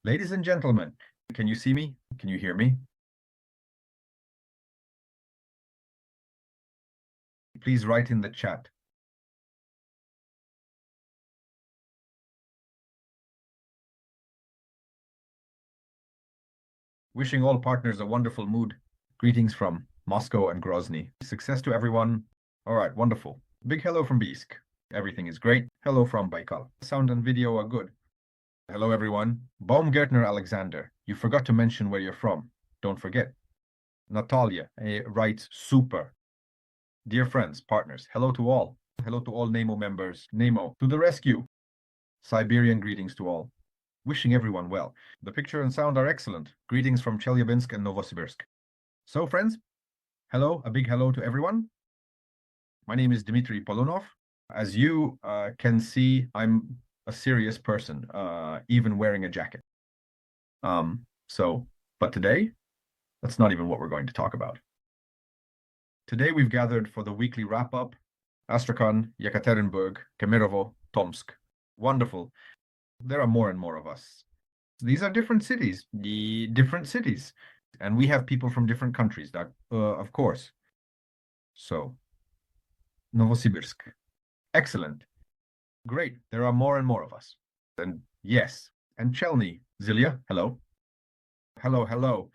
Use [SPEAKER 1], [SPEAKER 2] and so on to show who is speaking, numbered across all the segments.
[SPEAKER 1] Ladies and gentlemen, can you see me? Can you hear me? Please write in the chat. Wishing all partners a wonderful mood. Greetings from Moscow and Grozny. Success to everyone. All right, wonderful. Big hello from Bisk. Everything is great. Hello from Baikal. Sound and video are good. Hello, everyone. Baumgärtner Alexander, you forgot to mention where you're from. Don't forget. Natalia writes, super. Dear friends, partners, hello to all. Hello to all NEMO members. NEMO, to the rescue. Siberian greetings to all. Wishing everyone well. The picture and sound are excellent. Greetings from Chelyabinsk and Novosibirsk. So, friends, hello, a big hello to everyone. My name is Dmitry Polunov. As you can see, I'm a serious person, even wearing a jacket. But today, that's not even what we're going to talk about. Today, we've gathered for the weekly wrap-up. Astrakhan, Yekaterinburg, Kemerovo, Tomsk. Wonderful. There are more and more of us. These are different cities, and we have people from different countries, of course. So, Novosibirsk. Excellent. Great. There are more and more of us. And yes. And Chelny. Zilia, hello. Hello, hello.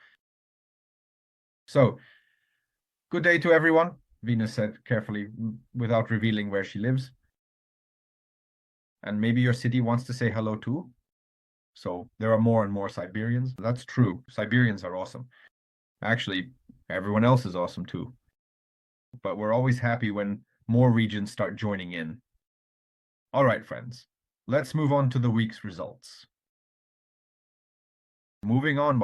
[SPEAKER 1] So, good day to everyone, Venus said carefully, without revealing where she lives. And maybe your city wants to say hello too. So there are more and more Siberians. That's true. Siberians are awesome. Actually, everyone else is awesome too. But we're always happy when more regions start joining in. All right, friends. Let's move on to the week's results. Moving on,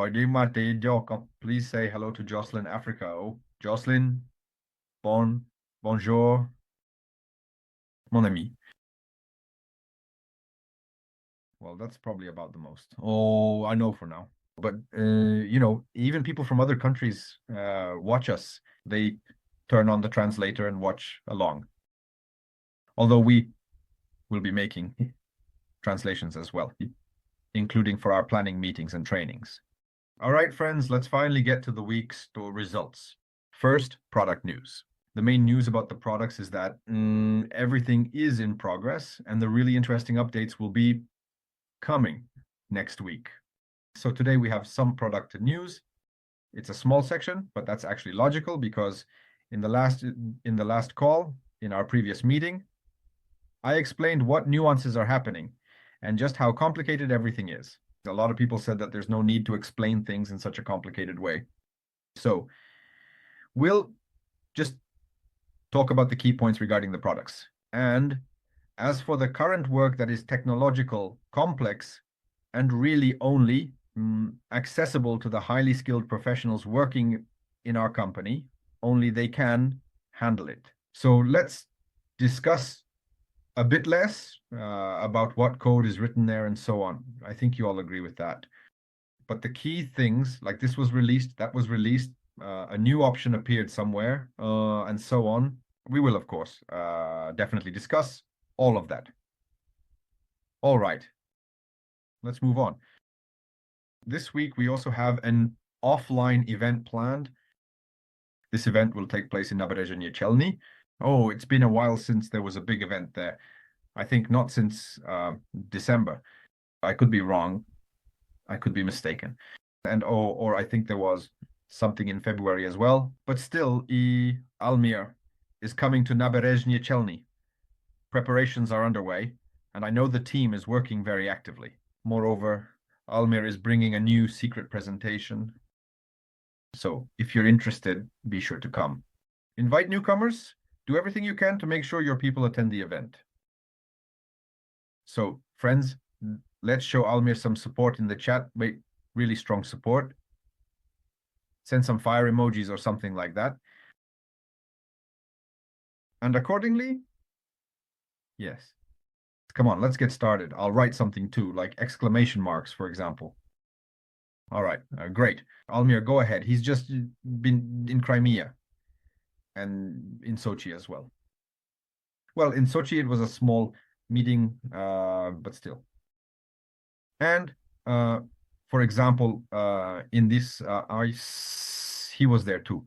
[SPEAKER 1] please say hello to Jocelyn Africa. Oh, Jocelyn, bonjour, mon ami. Well, that's probably about the most. Oh, I know for now. But, even people from other countries watch us. They turn on the translator and watch along. Although we will be making translations as well, including for our planning meetings and trainings. All right, friends, let's finally get to the week's results. First, product news. The main news about the products is that everything is in progress, and the really interesting updates will be coming next week. So today we have some product news. It's a small section, but that's actually logical because in the last call, in our previous meeting, I explained what nuances are happening and just how complicated everything is. A lot of people said that there's no need to explain things in such a complicated way. So we'll just talk about the key points regarding the products. And as for the current work that is technological, complex, and really only accessible to the highly skilled professionals working in our company, only they can handle it. So let's discuss a bit less about what code is written there and so on. I think you all agree with that. But the key things, like this was released, that was released, a new option appeared somewhere, and so on. We will, of course, definitely discuss all of that. All right, let's move on. This week, we also have an offline event planned. This event will take place in Naberezhny Chelny. Oh, it's been a while since there was a big event there. I think not since December. I could be wrong. I could be mistaken. And or I think there was something in February as well. But still, Almir is coming to Naberezhny Chelny. Preparations are underway, and I know the team is working very actively. Moreover, Almir is bringing a new secret presentation. So if you're interested, be sure to come. Invite newcomers. Do everything you can to make sure your people attend the event. So, friends, let's show Almir some support in the chat. Wait, really strong support. Send some fire emojis or something like that. And accordingly, yes. Come on, let's get started. I'll write something too, like exclamation marks, for example. All right, great. Almir, go ahead. He's just been in Crimea and in Sochi as well. Well, in Sochi, it was a small meeting, but still. And For example, in this, he was there too.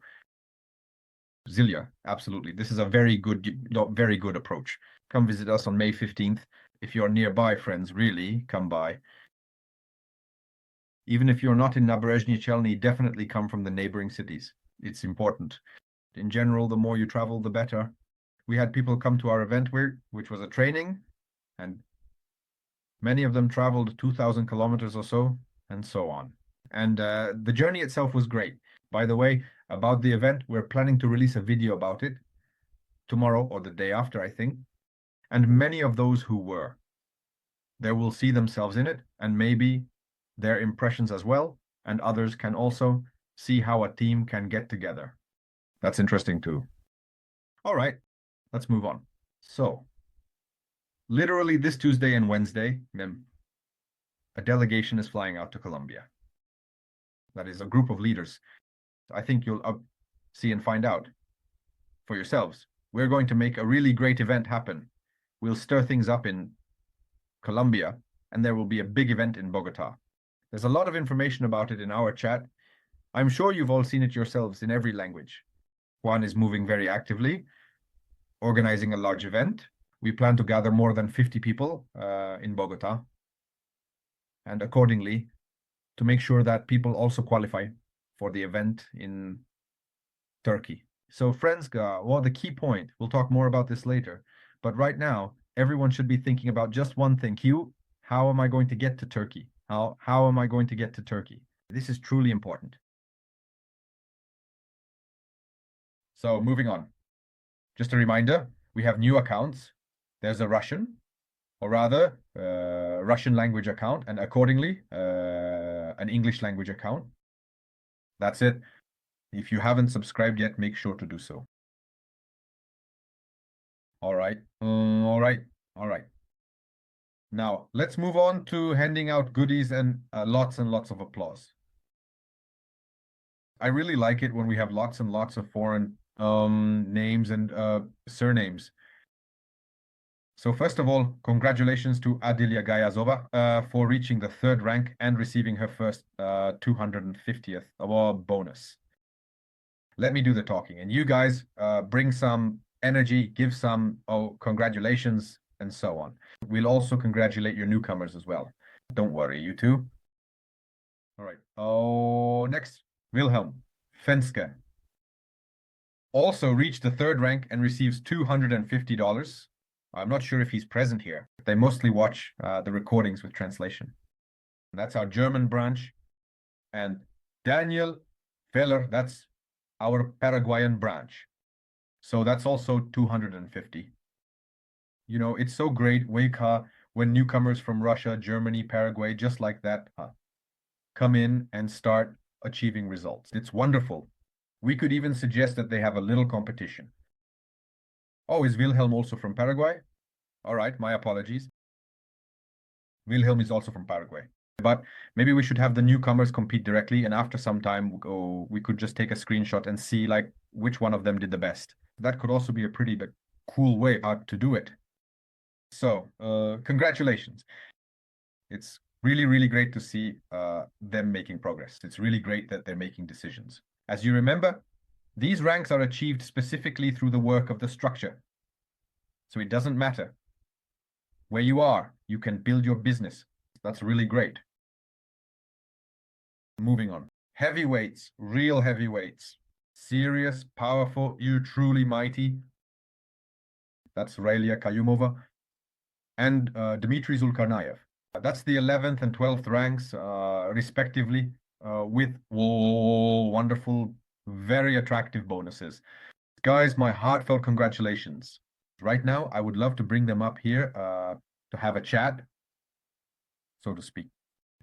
[SPEAKER 1] Zilia, absolutely. This is a very good approach. Come visit us on May 15th. If you're nearby, friends, really come by. Even if you're not in Naberezhny Chelny, definitely come from the neighboring cities. It's important. In general, the more you travel, the better. We had people come to our event, which was a training, and many of them traveled 2,000 kilometers or so, and so on. And the journey itself was great. By the way, about the event, we're planning to release a video about it tomorrow or the day after, I think. And many of those who were, they will see themselves in it and maybe their impressions as well. And others can also see how a team can get together. That's interesting too. All right, let's move on. So, literally this Tuesday and Wednesday, a delegation is flying out to Colombia. That is a group of leaders. I think you'll see and find out for yourselves. We're going to make a really great event happen. We'll stir things up in Colombia, and there will be a big event in Bogota. There's a lot of information about it in our chat. I'm sure you've all seen it yourselves in every language. Juan is moving very actively, organizing a large event. We plan to gather more than 50 people in Bogota, and accordingly, to make sure that people also qualify for the event in Turkey. So friends, well, the key point, we'll talk more about this later, but right now, everyone should be thinking about just one thing. Q, how am I going to get to Turkey? How am I going to get to Turkey? This is truly important. So moving on. Just a reminder, we have new accounts. There's a Russian, or rather, Russian language account, and accordingly, an English language account. That's it. If you haven't subscribed yet, make sure to do so. All right. All right. Now, let's move on to handing out goodies and lots of applause. I really like it when we have lots and lots of foreign names and surnames. So first of all, congratulations to Adilia Gayazova for reaching the 3rd rank and receiving her first 250th award bonus. Let me do the talking, and you guys bring some energy, give some congratulations, and so on. We'll also congratulate your newcomers as well. Don't worry, you two. All right. Oh, next, Wilhelm Fenske also reached the 3rd rank and receives $250. I'm not sure if he's present here. They mostly watch the recordings with translation. And that's our German branch. And Daniel Feller, that's our Paraguayan branch. So that's also 250. You know, it's so great, Weka, when newcomers from Russia, Germany, Paraguay, just like that, come in and start achieving results. It's wonderful. We could even suggest that they have a little competition. Oh, is Wilhelm also from Paraguay? All right, my apologies. Wilhelm is also from Paraguay. But maybe we should have the newcomers compete directly, and after some time, we could just take a screenshot and see like which one of them did the best. That could also be a pretty cool way to do it. So, congratulations. It's really, really great to see them making progress. It's really great that they're making decisions. As you remember, these ranks are achieved specifically through the work of the structure. So it doesn't matter where you are, you can build your business. That's really great. Moving on. Heavyweights, real heavyweights. Serious, powerful, you truly mighty. That's Relia Kayumova and Dmitry Zulkarnayev. That's the 11th and 12th ranks, respectively, with wonderful, very attractive bonuses. Guys, my heartfelt congratulations. Right now, I would love to bring them up here to have a chat, so to speak.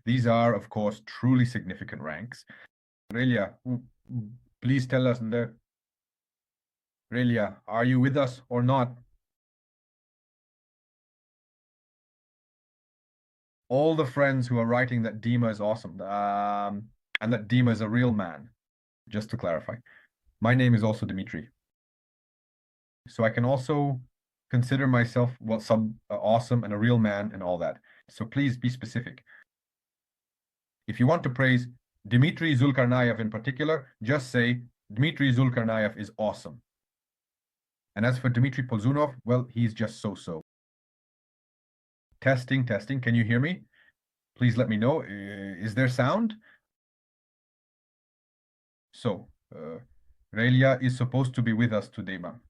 [SPEAKER 1] These are, of course, truly significant ranks. Relia, please tell us, Relia, are you with us or not? All the friends who are writing that Dima is awesome, and that Dima is a real man, just to clarify. My name is also Dmitry. So I can also consider myself, well, awesome and a real man and all that. So please be specific. If you want to praise Dmitry Zulkarnayev in particular, just say Dmitry Zulkarnayev is awesome. And as for Dmitry Polzunov, well, he's just so-so. Testing, testing. Can you hear me? Please let me know. Is there sound? So, Relia is supposed to be with us today, ma'am.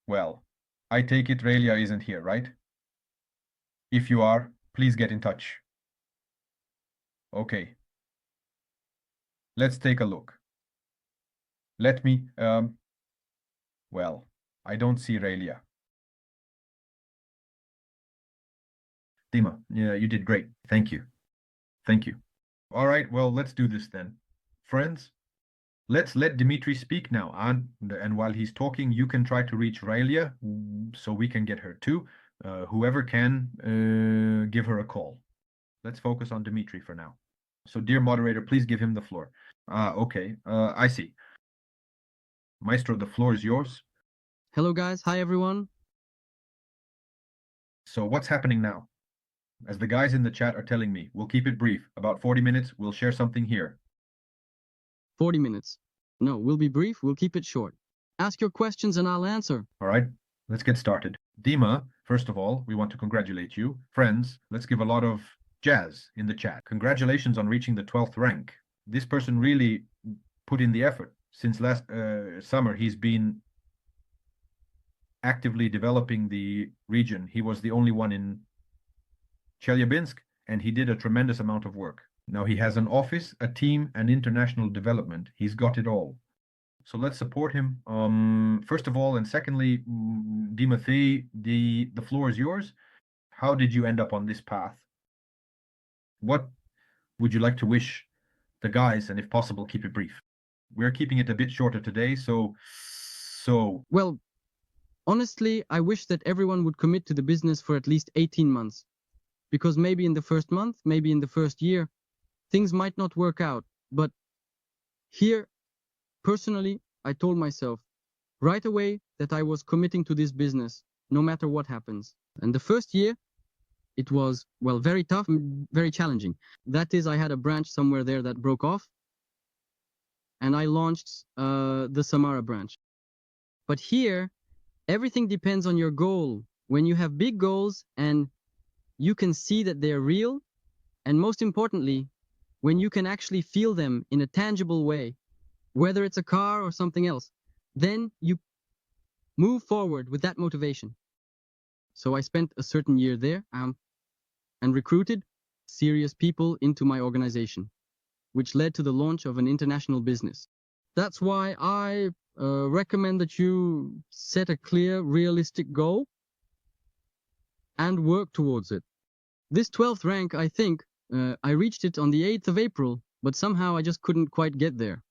[SPEAKER 1] Well, I take it Relia isn't here, right? If you are, please get in touch. Okay. Let's take a look. Let me, well, I don't see Relia. Dima, yeah, you did great. Thank you. Thank you. All right, well, let's do this then. Friends, let's let Dimitri speak now. And while he's talking, you can try to reach Relia so we can get her too. Whoever can, give her a call. Let's focus on Dimitri for now. So, dear moderator, please give him the floor. Okay, I see. Maestro, the floor is yours.
[SPEAKER 2] Hello, guys. Hi, everyone.
[SPEAKER 1] So, what's happening now? As the guys in the chat are telling me, we'll keep it brief. About 40 minutes, we'll share something here.
[SPEAKER 2] 40 minutes. No, we'll be brief. We'll keep it short. Ask your questions and I'll answer.
[SPEAKER 1] All right, let's get started. Dima, first of all, we want to congratulate you. Friends, let's give a lot of jazz in the chat. Congratulations on reaching the 12th rank. This person really put in the effort. Since last summer, he's been actively developing the region. He was the only one in Chelyabinsk, and he did a tremendous amount of work. Now he has an office, a team, and international development. He's got it all. So let's support him. First of all, and secondly, Dimothy, the floor is yours. How did you end up on this path? What would you like to wish the guys, and if possible, keep it brief. We're keeping it a bit shorter today, so...
[SPEAKER 2] Well, honestly, I wish that everyone would commit to the business for at least 18 months. Because maybe in the first month, maybe in the first year, things might not work out. But here, personally, I told myself right away that I was committing to this business, no matter what happens. And the first year, it was, well, very tough, very challenging. That is, I had a branch somewhere there that broke off, and I launched the Samara branch. But here, everything depends on your goal. When you have big goals and you can see that they're real, and most importantly, when you can actually feel them in a tangible way, whether it's a car or something else, then you move forward with that motivation. So I spent a certain year there and recruited serious people into my organization, which led to the launch of an international business. That's why I recommend that you set a clear, realistic goal and work towards it. This 12th rank, I think, I reached it on the 8th of April, but somehow I just couldn't quite get there.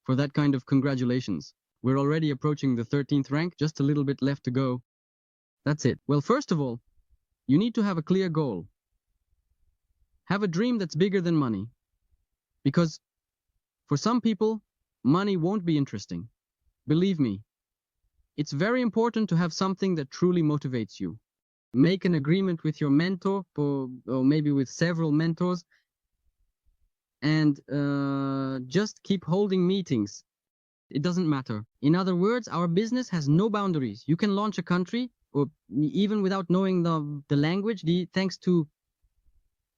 [SPEAKER 2] For that kind of congratulations. We're already approaching the 13th rank, just a little bit left to go. That's it. Well, first of all, you need to have a clear goal. Have a dream that's bigger than money. Because for some people, money won't be interesting. Believe me, it's very important to have something that truly motivates you. Make an agreement with your mentor, or maybe with several mentors, and just keep holding meetings. It doesn't matter. In other words, our business has no boundaries. You can launch a country, or even without knowing the language, thanks to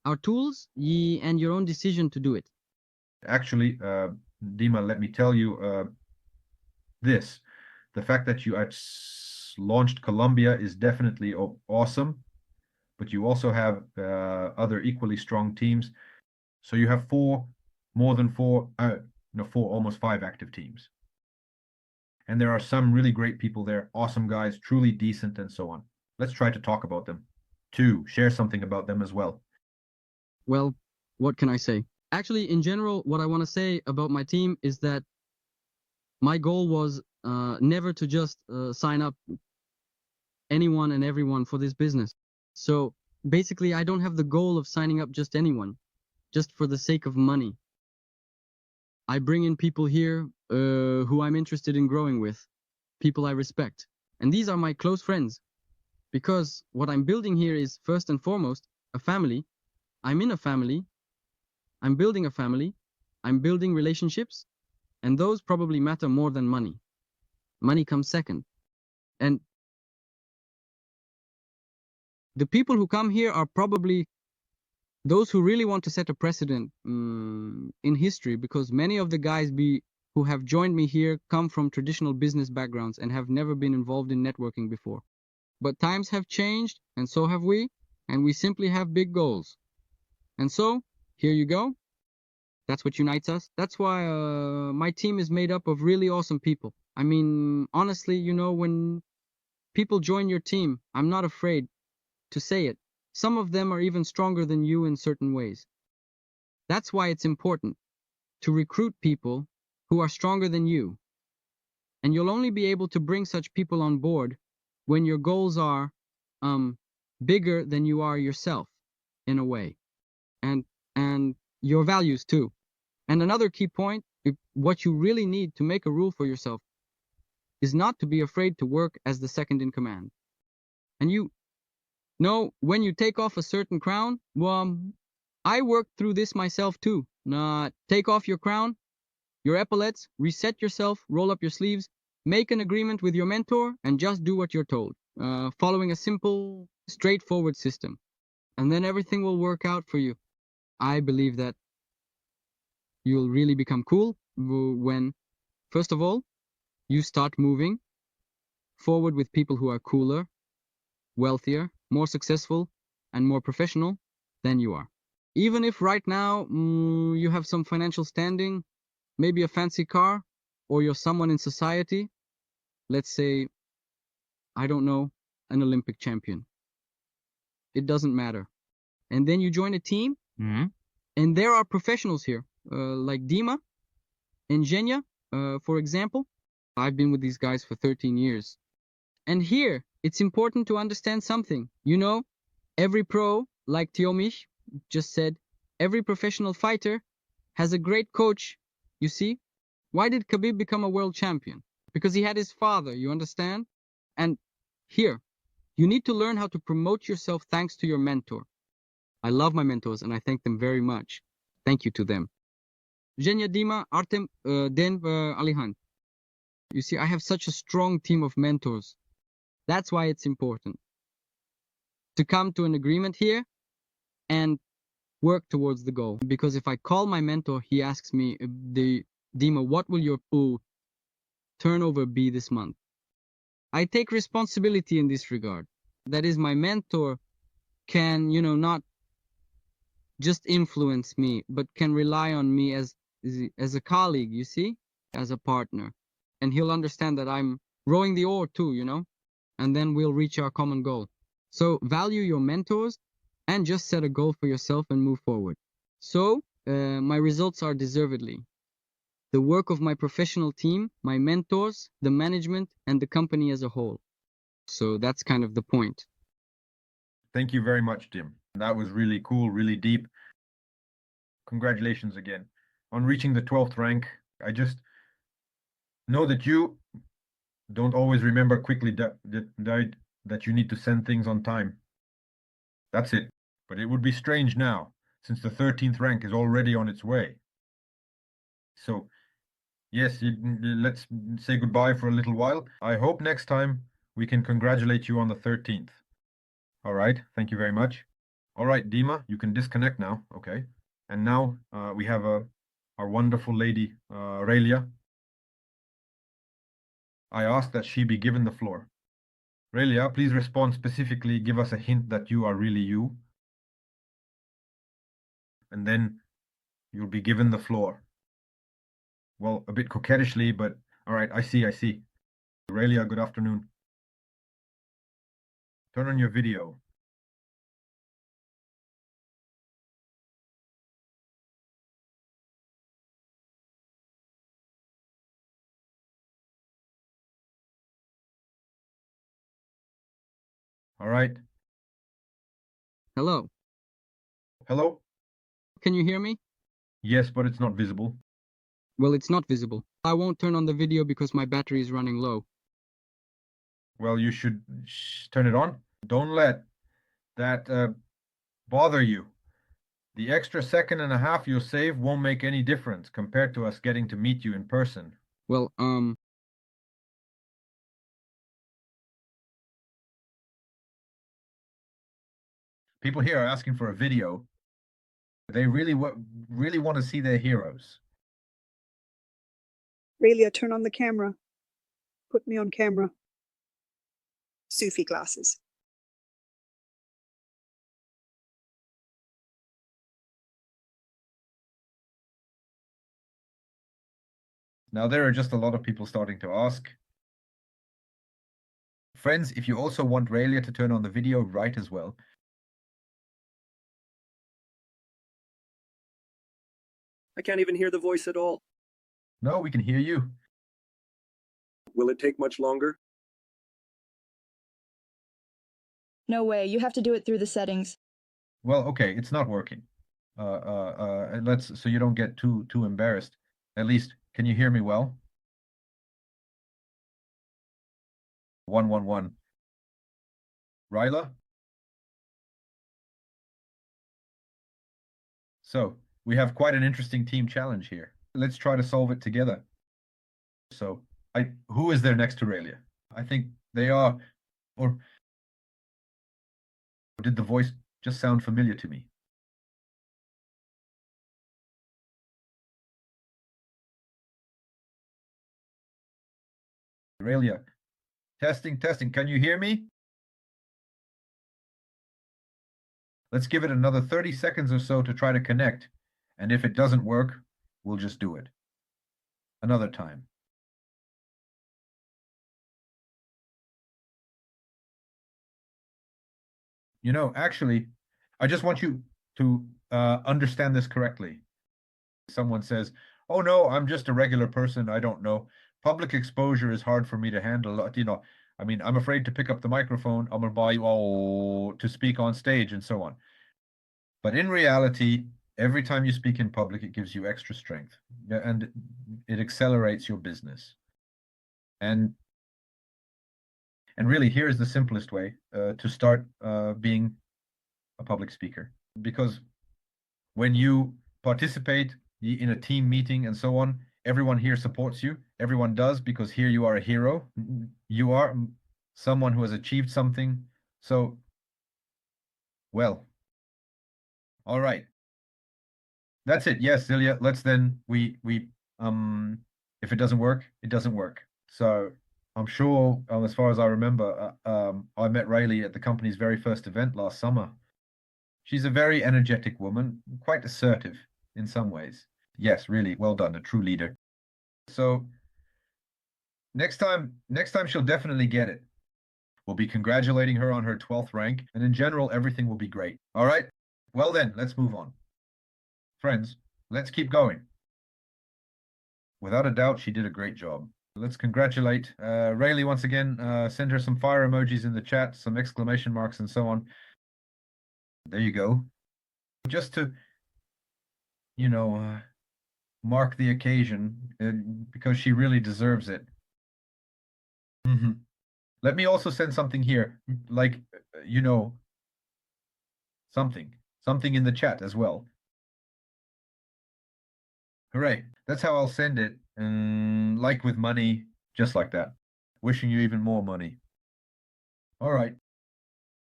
[SPEAKER 2] our tools and your own decision to do it.
[SPEAKER 1] Actually, Dima, let me tell you this. The fact that you launched Colombia is definitely awesome, but you also have other equally strong teams. So you have almost five active teams. And there are some really great people there, awesome guys, truly decent, and so on. Let's try to talk about them. Share something about them as well.
[SPEAKER 2] Well, what can I say? Actually, in general, what I want to say about my team is that my goal was never to just sign up anyone and everyone for this business. So basically, I don't have the goal of signing up just anyone, just for the sake of money. I bring in people here who I'm interested in growing with, people I respect. And these are my close friends. Because what I'm building here is, first and foremost, a family. I'm in a family. I'm building a family, I'm building relationships, and those probably matter more than money. Money comes second. And the people who come here are probably those who really want to set a precedent in history, because many of the guys who have joined me here come from traditional business backgrounds and have never been involved in networking before. But times have changed, and so have we, and we simply have big goals. And so, here you go. That's what unites us. That's why my team is made up of really awesome people. I mean, honestly, you know, when people join your team, I'm not afraid to say it. Some of them are even stronger than you in certain ways. That's why it's important to recruit people who are stronger than you. And you'll only be able to bring such people on board when your goals are bigger than you are yourself, in a way. And your values too. And another key point, what you really need to make a rule for yourself is not to be afraid to work as the second in command. And you know, when you take off a certain crown, well, I worked through this myself too. Take off your crown, your epaulets, reset yourself, roll up your sleeves, make an agreement with your mentor, and just do what you're told, following a simple, straightforward system. And then everything will work out for you. I believe that you'll really become cool when, first of all, you start moving forward with people who are cooler, wealthier, more successful, and more professional than you are. Even if right now you have some financial standing, maybe a fancy car, or you're someone in society, let's say, I don't know, an Olympic champion. It doesn't matter. And then you join a team, and there are professionals here, like Dima and Zhenya, for example. I've been with these guys for 13 years. And here, it's important to understand something. You know, every pro, like Tiomish just said, every professional fighter has a great coach, you see? Why did Khabib become a world champion? Because he had his father, you understand? And here, you need to learn how to promote yourself thanks to your mentor. I love my mentors and I thank them very much. Thank you to them. Zhenya, Dima, Artem, Den, Alihan. You see, I have such a strong team of mentors. That's why it's important to come to an agreement here and work towards the goal. Because if I call my mentor, he asks me, Dima, what will your turnover be this month? I take responsibility in this regard. That is, my mentor can, you know, not just influence me, but can rely on me as a colleague, you see, as a partner. And he'll understand that I'm rowing the oar too, you know, and then we'll reach our common goal. So value your mentors and just set a goal for yourself and move forward. So my results are deservedly the work of my professional team, my mentors, the management, and the company as a whole. So that's kind of the point.
[SPEAKER 1] Thank you very much, Tim. That was really cool, really deep. Congratulations again on reaching the 12th rank. I just know that you don't always remember quickly that you need to send things on time. That's it. But it would be strange now, since the 13th rank is already on its way. So, yes, let's say goodbye for a little while. I hope next time we can congratulate you on the 13th. All right, thank you very much. All right, Dima, you can disconnect now, okay? And now we have our wonderful lady, Relia. I ask that she be given the floor. Relia, please respond specifically, give us a hint that you are really you. And then you'll be given the floor. Well, a bit coquettishly, but all right, I see. Relia, good afternoon. Turn on your video. All right.
[SPEAKER 2] Hello.
[SPEAKER 1] Hello?
[SPEAKER 2] Can you hear me?
[SPEAKER 1] Yes, but it's not visible.
[SPEAKER 2] Well, it's not visible. I won't turn on the video because my battery is running low.
[SPEAKER 1] Well, you should turn it on. Don't let that bother you. The extra second and a half you'll save won't make any difference compared to us getting to meet you in person.
[SPEAKER 2] Well,
[SPEAKER 1] People here are asking for a video. They really want to see their heroes.
[SPEAKER 3] Aurelia, turn on the camera. Put me on camera. Sufi glasses.
[SPEAKER 1] Now there are just a lot of people starting to ask. Friends, if you also want Aurelia to turn on the video, write as well.
[SPEAKER 4] I can't even hear the voice at all.
[SPEAKER 1] No, we can hear you.
[SPEAKER 4] Will it take much longer?
[SPEAKER 5] No way, you have to do it through the settings.
[SPEAKER 1] Well, okay, it's not working. So you don't get too embarrassed. At least, can you hear me well? 111. Ryla? So, we have quite an interesting team challenge here. Let's try to solve it together. So, who is there next to Aurelia? I think they are, or did the voice just sound familiar to me? Aurelia, testing. Can you hear me? Let's give it another 30 seconds or so to try to connect. And if it doesn't work, we'll just do it another time. You know, actually, I just want you to understand this correctly. Someone says, oh no, I'm just a regular person, I don't know. Public exposure is hard for me to handle. You know, I mean, I'm afraid to pick up the microphone. I'm gonna buy you to speak on stage and so on. But in reality, every time you speak in public, it gives you extra strength, and it accelerates your business. And really, here is the simplest way to start being a public speaker. Because when you participate in a team meeting and so on, everyone here supports you. Everyone does, because here you are a hero. You are someone who has achieved something. So, well, all right. That's it. Yes, Celia. Let's then if it doesn't work, it doesn't work. So I'm sure, as far as I remember, I met Rayleigh at the company's very first event last summer. She's a very energetic woman, quite assertive in some ways. Yes, really, well done, a true leader. So next time she'll definitely get it. We'll be congratulating her on her 12th rank, and in general, everything will be great. All right? Well then, let's move on. Friends, let's keep going. Without a doubt, she did a great job. Let's congratulate Rayleigh once again. Send her some fire emojis in the chat, some exclamation marks and so on. There you go. Just to, you know, mark the occasion, because she really deserves it. Let me also send something here, like, you know, something in the chat as well. Hooray. That's how I'll send it. Like with money, just like that. Wishing you even more money. All right.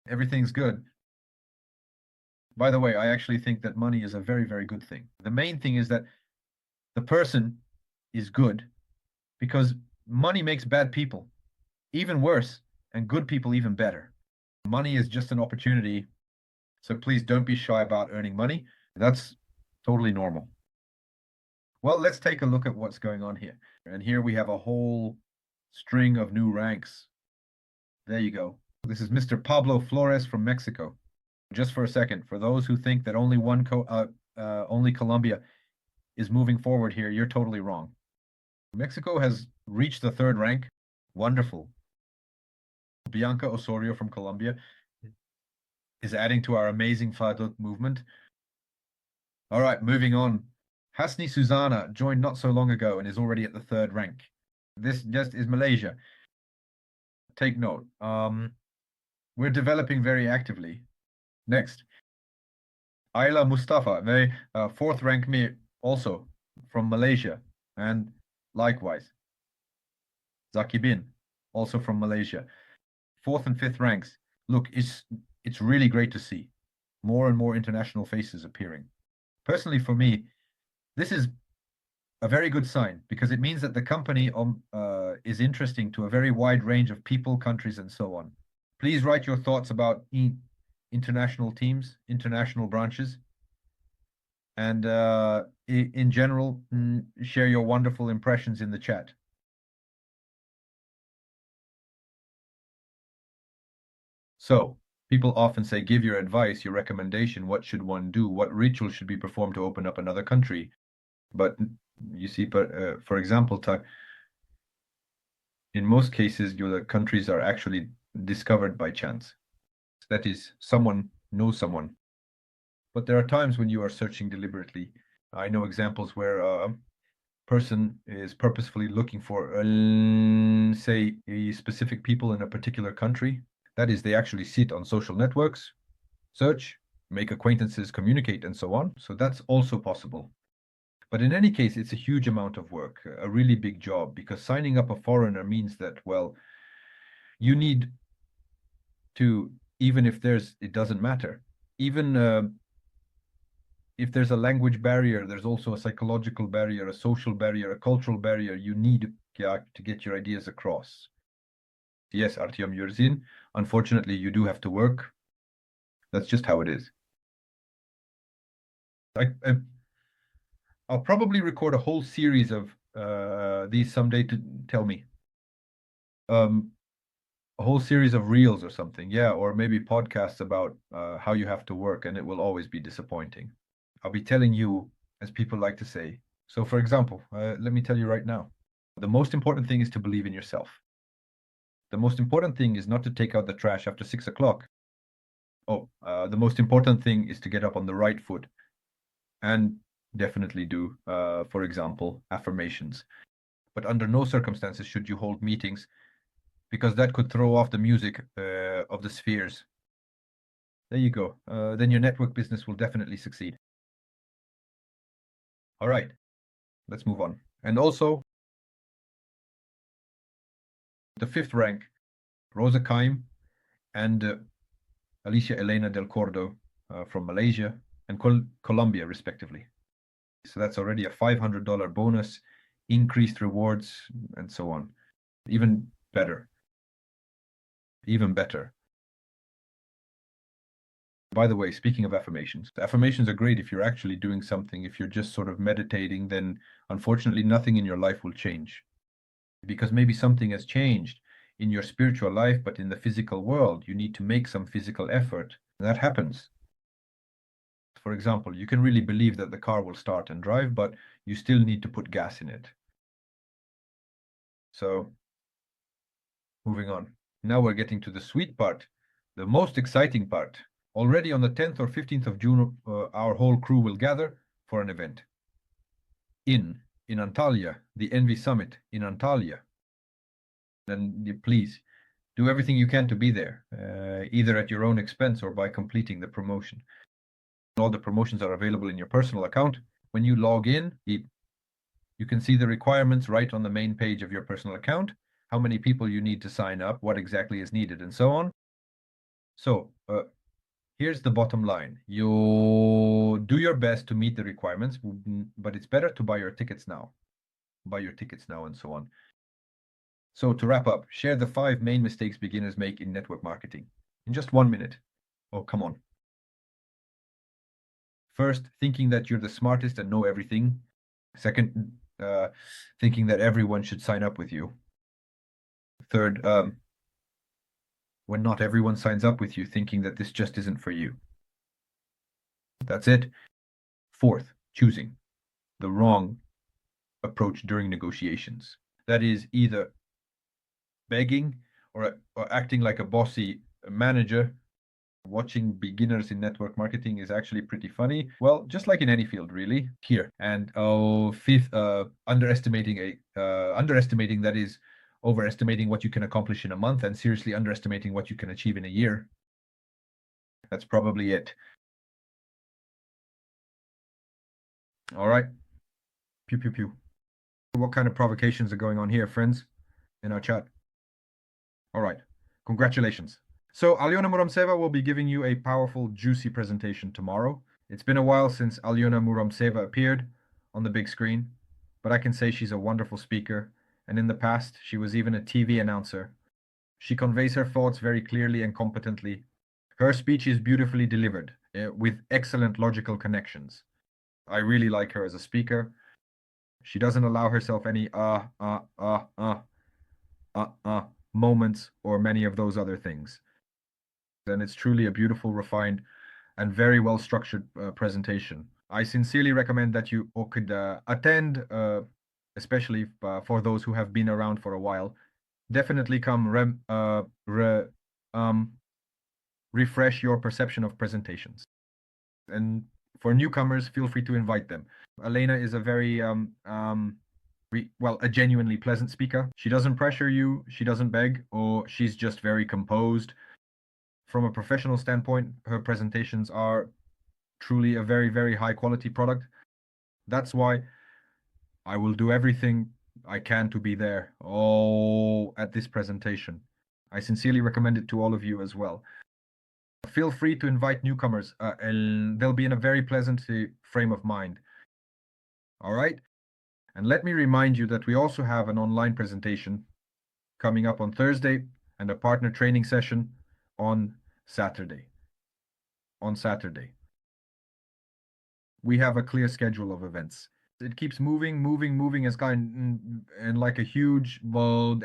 [SPEAKER 1] Everything's good. By the way, I actually think that money is a very, very good thing. The main thing is that the person is good, because money makes bad people even worse and good people even better. Money is just an opportunity. So please don't be shy about earning money. That's totally normal. Well, let's take a look at what's going on here. And here we have a whole string of new ranks. There you go. This is Mr. Pablo Flores from Mexico. Just for a second, for those who think that only Colombia is moving forward here, you're totally wrong. Mexico has reached the 3rd rank. Wonderful. Bianca Osorio from Colombia is adding to our amazing Fadot movement. All right, moving on. Hasni Susanna joined not so long ago and is already at the 3rd rank. This just is Malaysia. Take note. We're developing very actively. Next. Ayla Mustafa, they fourth rank me also from Malaysia, and likewise Zaki Bin, also from Malaysia. Fourth and fifth ranks. Look, it's really great to see more and more international faces appearing. Personally, for me, this is a very good sign because it means that the company is interesting to a very wide range of people, countries, and so on. Please write your thoughts about international teams, international branches, and in general, share your wonderful impressions in the chat. So, people often say, give your advice, your recommendation, what should one do, what ritual should be performed to open up another country. But you see, for example, in most cases, the countries are actually discovered by chance. That is, someone knows someone. But there are times when you are searching deliberately. I know examples where a person is purposefully looking for, say, a specific people in a particular country. That is, they actually sit on social networks, search, make acquaintances, communicate, and so on. So that's also possible. But in any case, it's a huge amount of work, a really big job, because signing up a foreigner means that, well, you need to, even if it doesn't matter, even if there's a language barrier, there's also a psychological barrier, a social barrier, a cultural barrier. You need to get your ideas across. Yes, Artyom Yurzin, unfortunately, you do have to work. That's just how it is. I'll probably record a whole series of these someday to tell me. A whole series of reels or something, yeah, or maybe podcasts about how you have to work, and it will always be disappointing. I'll be telling you, as people like to say. So, for example, let me tell you right now, the most important thing is to believe in yourself. The most important thing is not to take out the trash after 6 o'clock. Oh, the most important thing is to get up on the right foot and definitely do, for example, affirmations. But under no circumstances should you hold meetings because that could throw off the music of the spheres. There you go. Then your network business will definitely succeed. All right, let's move on. And also, the fifth rank, Rosa Kaim and Alicia Elena del Cordo from Malaysia and Colombia, respectively. So that's already a $500 bonus, increased rewards, and so on. Even better. Even better. By the way, speaking of affirmations are great if you're actually doing something. If you're just sort of meditating, then unfortunately nothing in your life will change. Because maybe something has changed in your spiritual life, but in the physical world, you need to make some physical effort. That happens. For example, you can really believe that the car will start and drive, but you still need to put gas in it. So, moving on. Now we're getting to the sweet part, the most exciting part. Already on the 10th or 15th of June, our whole crew will gather for an event. In Antalya, the NV Summit in Antalya. Then please do everything you can to be there, either at your own expense or by completing the promotion. All the promotions are available in your personal account. When you log in, you can see the requirements right on the main page of your personal account, how many people you need to sign up, what exactly is needed, and so on. So here's the bottom line. You do your best to meet the requirements, but it's better to buy your tickets now. Buy your tickets now and so on. So to wrap up, share the 5 main mistakes beginners make in network marketing in just 1 minute. Oh, come on. First, thinking that you're the smartest and know everything. Second, thinking that everyone should sign up with you. Third, when not everyone signs up with you, thinking that this just isn't for you. That's it. Fourth, choosing the wrong approach during negotiations. That is either begging or acting like a bossy manager. Watching beginners in network marketing is actually pretty funny. Well, just like in any field, really. Here. And fifth, underestimating that is overestimating what you can accomplish in a month and seriously underestimating what you can achieve in a year. That's probably it. All right. Pew, pew, pew. What kind of provocations are going on here, friends, in our chat? All right. Congratulations. So Alyona Muramseva will be giving you a powerful, juicy presentation tomorrow. It's been a while since Alyona Muramseva appeared on the big screen, but I can say she's a wonderful speaker, and in the past, she was even a TV announcer. She conveys her thoughts very clearly and competently. Her speech is beautifully delivered, with excellent logical connections. I really like her as a speaker. She doesn't allow herself any moments or many of those other things. And it's truly a beautiful, refined, and very well structured presentation. I sincerely recommend that you could attend, especially for those who have been around for a while. Definitely come refresh your perception of presentations. And for newcomers, feel free to invite them. Elena is a very a genuinely pleasant speaker. She doesn't pressure you, she doesn't beg, or she's just very composed. From a professional standpoint, her presentations are truly a very, very high quality product. That's why I will do everything I can to be there at this presentation. I sincerely recommend it to all of you as well. Feel free to invite newcomers, and they'll be in a very pleasant frame of mind. All right? And let me remind you that we also have an online presentation coming up on Thursday and a partner training session on Saturday. We have a clear schedule of events. It keeps moving as kind and like a huge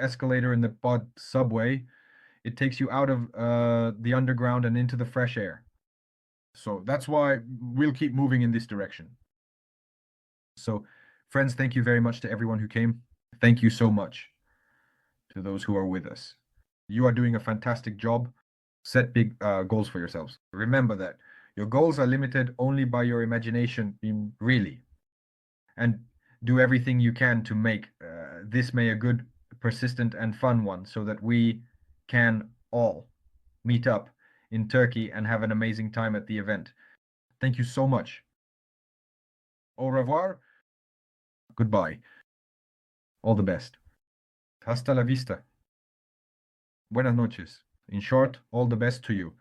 [SPEAKER 1] escalator in the subway. It takes you out of the underground and into the fresh air. So that's why we'll keep moving in this direction. So, friends, thank you very much to everyone who came. Thank you so much to those who are with us. You are doing a fantastic job. Set big goals for yourselves. Remember that your goals are limited only by your imagination, really. And do everything you can to make this May a good, persistent, and fun one so that we can all meet up in Turkey and have an amazing time at the event. Thank you so much. Au revoir. Goodbye. All the best. Hasta la vista. Buenas noches. In short, all the best to you.